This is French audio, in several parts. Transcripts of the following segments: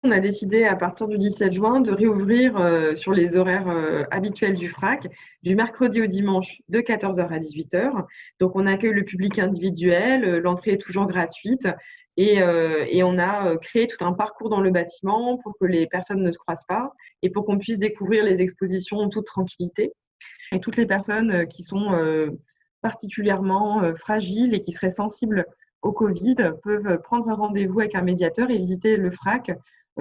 On a décidé à partir du 17 juin de réouvrir sur les horaires habituels du FRAC, du mercredi au dimanche de 14h à 18h. Donc on accueille le public individuel, l'entrée est toujours gratuite et on a créé tout un parcours dans le bâtiment pour que les personnes ne se croisent pas et pour qu'on puisse découvrir les expositions en toute tranquillité. Et toutes les personnes qui sont particulièrement fragiles et qui seraient sensibles au Covid peuvent prendre rendez-vous avec un médiateur et visiter le FRAC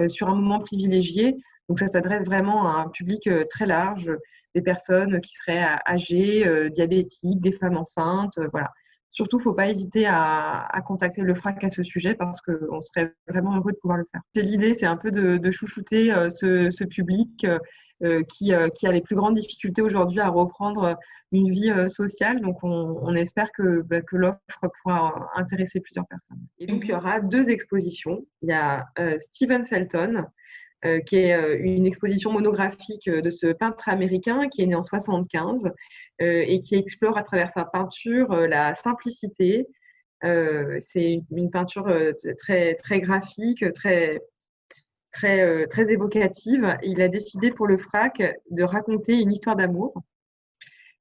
sur un moment privilégié. Donc ça s'adresse vraiment à un public très large, des personnes qui seraient âgées, diabétiques, des femmes enceintes, voilà. Surtout, il ne faut pas hésiter à contacter le FRAC à ce sujet parce qu'on serait vraiment heureux de pouvoir le faire. L'idée, c'est un peu de chouchouter ce public qui a les plus grandes difficultés aujourd'hui à reprendre une vie sociale. Donc, on espère que l'offre pourra intéresser plusieurs personnes. Et donc, il y aura deux expositions. Il y a Stephen Felton, qui est une exposition monographique de ce peintre américain qui est né en 75 et qui explore à travers sa peinture la simplicité. C'est une peinture très, très graphique, très évocative. Il a décidé pour le FRAC de raconter une histoire d'amour.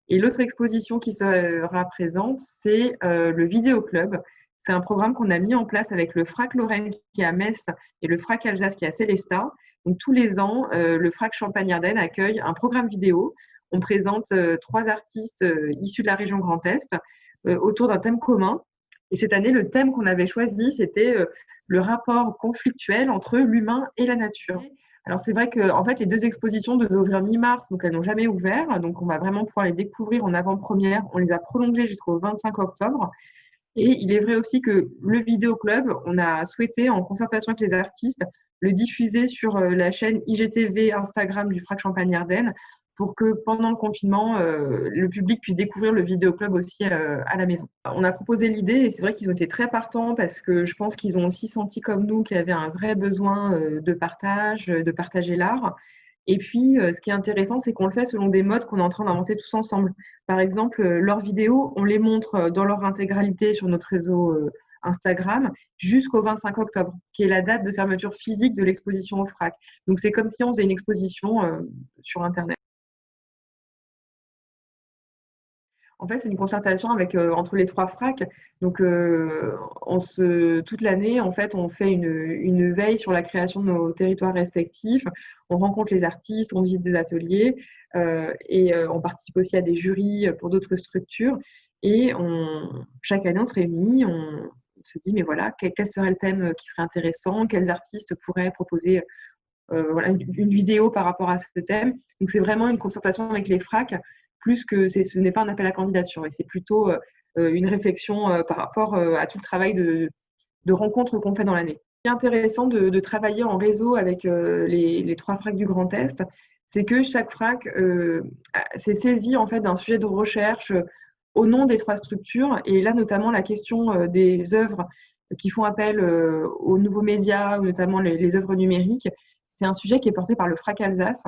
Et l'autre exposition qui sera présente, c'est le Vidéo Club. C'est un programme qu'on a mis en place avec le FRAC Lorraine qui est à Metz et le FRAC Alsace qui est à Célestat. Donc tous les ans, le FRAC Champagne-Ardenne accueille un programme vidéo. On présente trois artistes issus de la région Grand Est autour d'un thème commun. Et cette année, le thème qu'on avait choisi, c'était le rapport conflictuel entre l'humain et la nature. Alors c'est vrai que en fait, les deux expositions devaient ouvrir mi-mars, donc elles n'ont jamais ouvert. Donc on va vraiment pouvoir les découvrir en avant-première. On les a prolongées jusqu'au 25 octobre. Et il est vrai aussi que le Vidéo Club, on a souhaité, en concertation avec les artistes, le diffuser sur la chaîne IGTV Instagram du FRAC Champagne-Ardenne pour que pendant le confinement, le public puisse découvrir le Vidéo Club aussi à la maison. On a proposé l'idée et c'est vrai qu'ils ont été très partants parce que je pense qu'ils ont aussi senti comme nous qu'il y avait un vrai besoin de partage, de partager l'art. Et puis, ce qui est intéressant, c'est qu'on le fait selon des modes qu'on est en train d'inventer tous ensemble. Par exemple, leurs vidéos, on les montre dans leur intégralité sur notre réseau Instagram jusqu'au 25 octobre, qui est la date de fermeture physique de l'exposition au FRAC. Donc, c'est comme si on faisait une exposition sur Internet. En fait, c'est une concertation avec, entre les trois FRAC. Donc, toute l'année, en fait, on fait une veille sur la création de nos territoires respectifs. On rencontre les artistes, on visite des ateliers et on participe aussi à des jurys pour d'autres structures. Et chaque année, on se réunit, on se dit, mais voilà, quel serait le thème qui serait intéressant, quels artistes pourraient proposer voilà, une vidéo par rapport à ce thème. Donc, c'est vraiment une concertation avec les FRAC plus que ce n'est pas un appel à candidature, et c'est plutôt une réflexion par rapport à tout le travail de rencontres qu'on fait dans l'année. Ce qui est intéressant de travailler en réseau avec les trois FRAC du Grand Est, c'est que chaque FRAC s'est saisi en fait d'un sujet de recherche au nom des trois structures, et là notamment la question des œuvres qui font appel aux nouveaux médias, ou notamment les œuvres numériques, c'est un sujet qui est porté par le FRAC Alsace.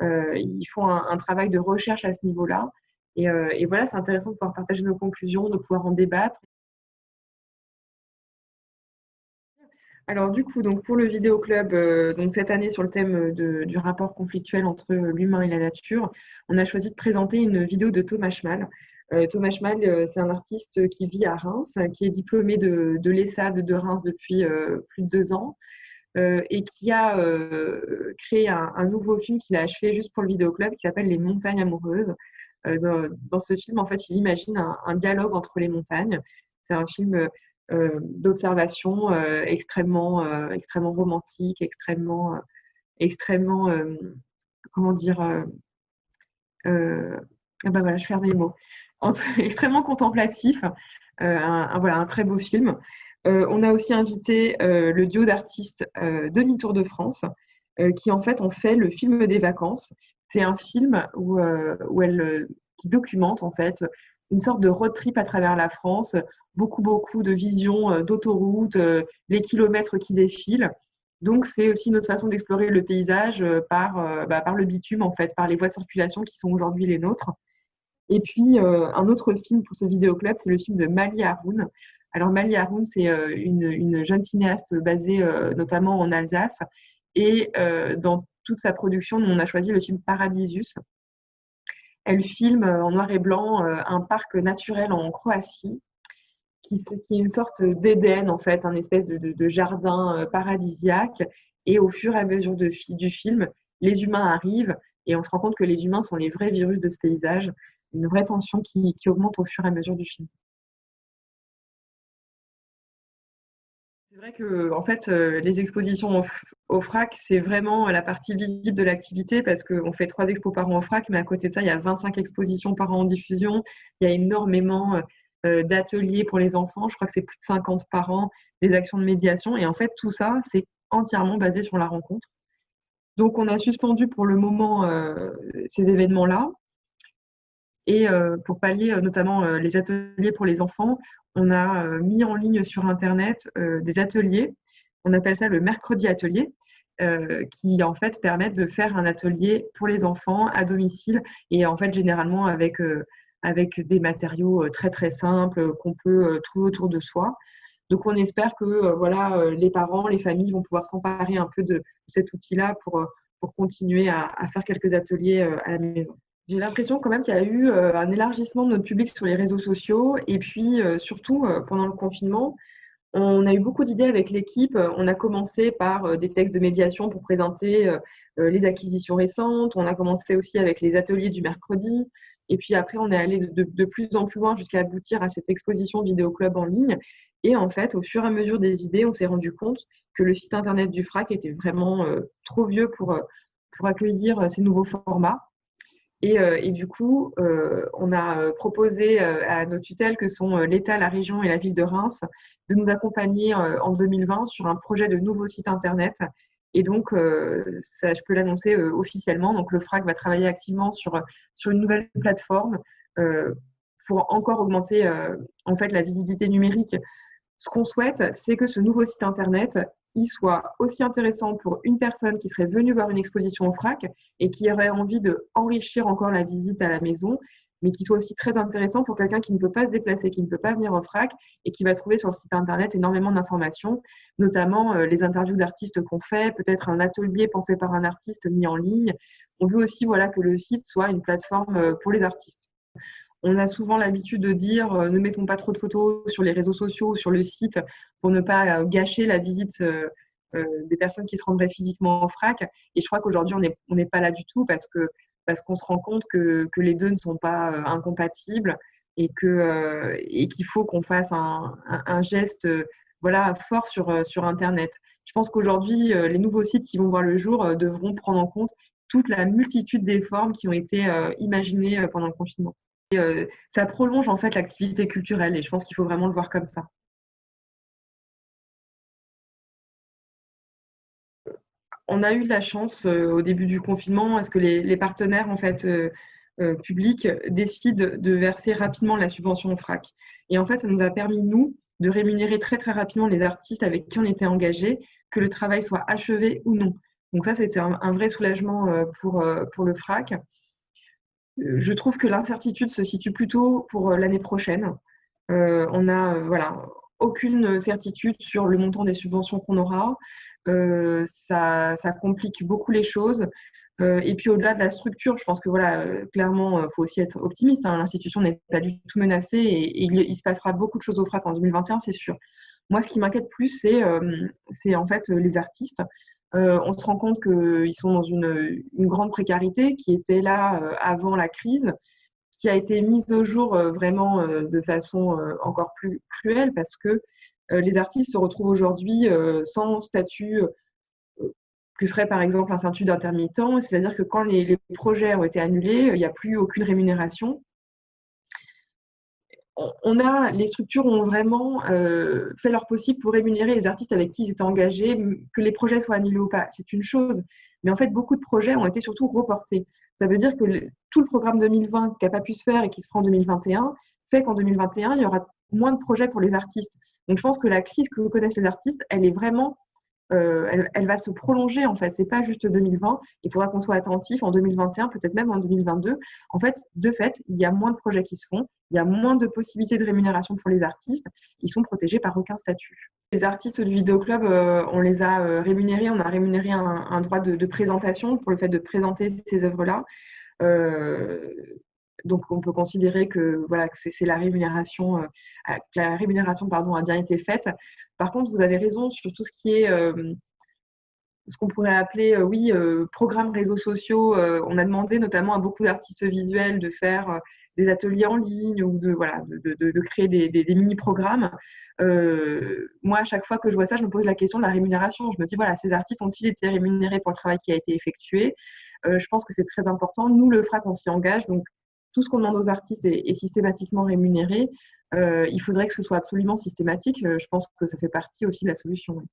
Ils font un travail de recherche à ce niveau-là. Et voilà, c'est intéressant de pouvoir partager nos conclusions, de pouvoir en débattre. Alors du coup, donc pour le Vidéo Club, donc cette année sur le thème du rapport conflictuel entre l'humain et la nature, on a choisi de présenter une vidéo de Thomas Schmal. Thomas Schmal, c'est un artiste qui vit à Reims, qui est diplômé de l'ESSAD de Reims depuis plus de 2 ans. Et qui a créé un nouveau film qu'il a achevé juste pour le Vidéo Club qui s'appelle Les Montagnes Amoureuses. Dans ce film, en fait, il imagine un dialogue entre les montagnes. C'est un film d'observation extrêmement romantique, extrêmement comment dire, ben voilà, je ferme les mots, extrêmement contemplatif, voilà, un très beau film. On a aussi invité le duo d'artistes Demi-Tour de France, qui en fait ont fait le film des vacances. C'est un film qui documente en fait une sorte de road trip à travers la France, beaucoup de visions d'autoroutes, les kilomètres qui défilent. Donc c'est aussi une autre façon d'explorer le paysage par le bitume en fait, par les voies de circulation qui sont aujourd'hui les nôtres. Et puis, un autre film pour ce vidéoclub, c'est le film de Mali Haroun. Alors, Mali Haroun, c'est une jeune cinéaste basée notamment en Alsace Et dans toute sa production, on a choisi le film Paradisus. Elle filme en noir et blanc un parc naturel en Croatie qui est une sorte d'Éden, en fait, un espèce de jardin paradisiaque. Et au fur et à mesure du film, les humains arrivent et on se rend compte que les humains sont les vrais virus de ce paysage. Une vraie tension qui augmente au fur et à mesure du film. C'est vrai que, en fait, les expositions au FRAC, c'est vraiment la partie visible de l'activité parce qu'on fait 3 expos par an au FRAC, mais à côté de ça, il y a 25 expositions par an en diffusion. Il y a énormément d'ateliers pour les enfants. Je crois que c'est plus de 50 par an, des actions de médiation. Et en fait, tout ça, c'est entièrement basé sur la rencontre. Donc, on a suspendu pour le moment ces événements-là. Et pour pallier notamment les ateliers pour les enfants, on a mis en ligne sur Internet des ateliers. On appelle ça le mercredi atelier, qui en fait permettent de faire un atelier pour les enfants à domicile et en fait généralement avec des matériaux très très simples qu'on peut trouver autour de soi. Donc on espère que voilà, les parents, les familles vont pouvoir s'emparer un peu de cet outil-là pour continuer à faire quelques ateliers à la maison. J'ai l'impression quand même qu'il y a eu un élargissement de notre public sur les réseaux sociaux et puis surtout pendant le confinement, on a eu beaucoup d'idées avec l'équipe. On a commencé par des textes de médiation pour présenter les acquisitions récentes. On a commencé aussi avec les ateliers du mercredi. Et puis après, on est allé de plus en plus loin jusqu'à aboutir à cette exposition Vidéo Club en ligne. Et en fait, au fur et à mesure des idées, on s'est rendu compte que le site internet du FRAC était vraiment trop vieux pour accueillir ces nouveaux formats. Et du coup, on a proposé à nos tutelles, que sont l'État, la région et la ville de Reims, de nous accompagner en 2020 sur un projet de nouveau site internet. Et donc, ça, je peux l'annoncer officiellement. Donc, le FRAC va travailler activement sur une nouvelle plateforme pour encore augmenter en fait la visibilité numérique. Ce qu'on souhaite, c'est que ce nouveau site internet il soit aussi intéressant pour une personne qui serait venue voir une exposition au FRAC et qui aurait envie d'enrichir encore la visite à la maison, mais qui soit aussi très intéressant pour quelqu'un qui ne peut pas se déplacer, qui ne peut pas venir au FRAC et qui va trouver sur le site internet énormément d'informations, notamment les interviews d'artistes qu'on fait, peut-être un atelier pensé par un artiste mis en ligne. On veut aussi voilà, que le site soit une plateforme pour les artistes. On a souvent l'habitude de dire ne mettons pas trop de photos sur les réseaux sociaux ou sur le site pour ne pas gâcher la visite des personnes qui se rendraient physiquement au FRAC. Et je crois qu'aujourd'hui, on n'est pas là du tout parce qu'on se rend compte que les deux ne sont pas incompatibles et qu'il faut qu'on fasse un geste voilà, fort sur Internet. Je pense qu'aujourd'hui, les nouveaux sites qui vont voir le jour devront prendre en compte toute la multitude des formes qui ont été imaginées pendant le confinement. Ça prolonge en fait l'activité culturelle et je pense qu'il faut vraiment le voir comme ça. On a eu de la chance au début du confinement à ce que les partenaires en fait publics décident de verser rapidement la subvention au FRAC. Et en fait, ça nous a permis nous de rémunérer très très rapidement les artistes avec qui on était engagés, que le travail soit achevé ou non. Donc ça, c'était un vrai soulagement pour le FRAC. Je trouve que l'incertitude se situe plutôt pour l'année prochaine. On n'a voilà, aucune certitude sur le montant des subventions qu'on aura. Ça complique beaucoup les choses. Et puis au-delà de la structure, je pense que voilà, clairement, il faut aussi être optimiste. Hein. L'institution n'est pas du tout menacée et il se passera beaucoup de choses au FRAC en 2021, c'est sûr. Moi, ce qui m'inquiète plus, c'est en fait les artistes. On se rend compte qu'ils sont dans une grande précarité qui était là avant la crise, qui a été mise au jour vraiment de façon encore plus cruelle parce que les artistes se retrouvent aujourd'hui sans statut que serait par exemple un statut d'intermittent, c'est-à-dire que quand les projets ont été annulés, il n'y a plus aucune rémunération. Les structures ont vraiment fait leur possible pour rémunérer les artistes avec qui ils étaient engagés, que les projets soient annulés ou pas, c'est une chose. Mais en fait, beaucoup de projets ont été surtout reportés. Ça veut dire que tout le programme 2020 qui n'a pas pu se faire et qui se fera en 2021 fait qu'en 2021, il y aura moins de projets pour les artistes. Donc je pense que la crise que connaissent les artistes, elle est vraiment elle va se prolonger en fait. C'est pas juste 2020. Il faudra qu'on soit attentif en 2021, peut-être même en 2022. En fait, de fait, il y a moins de projets qui se font, il y a moins de possibilités de rémunération pour les artistes. Ils sont protégés par aucun statut. Les artistes du vidéoclub, on les a rémunérés. On a rémunéré un droit de présentation pour le fait de présenter ces œuvres-là. Donc, on peut considérer que voilà que c'est la rémunération, pardon, a bien été faite. Par contre, vous avez raison sur tout ce qui est ce qu'on pourrait appeler, oui, programmes réseaux sociaux. On a demandé notamment à beaucoup d'artistes visuels de faire des ateliers en ligne ou de créer des mini-programmes. Moi, à chaque fois que je vois ça, je me pose la question de la rémunération. Je me dis, voilà, ces artistes ont-ils été rémunérés pour le travail qui a été effectué? Je pense que c'est très important. Nous, le FRAC, on s'y engage. Donc, tout ce qu'on demande aux artistes est systématiquement rémunéré. Il faudrait que ce soit absolument systématique. Je pense que ça fait partie aussi de la solution.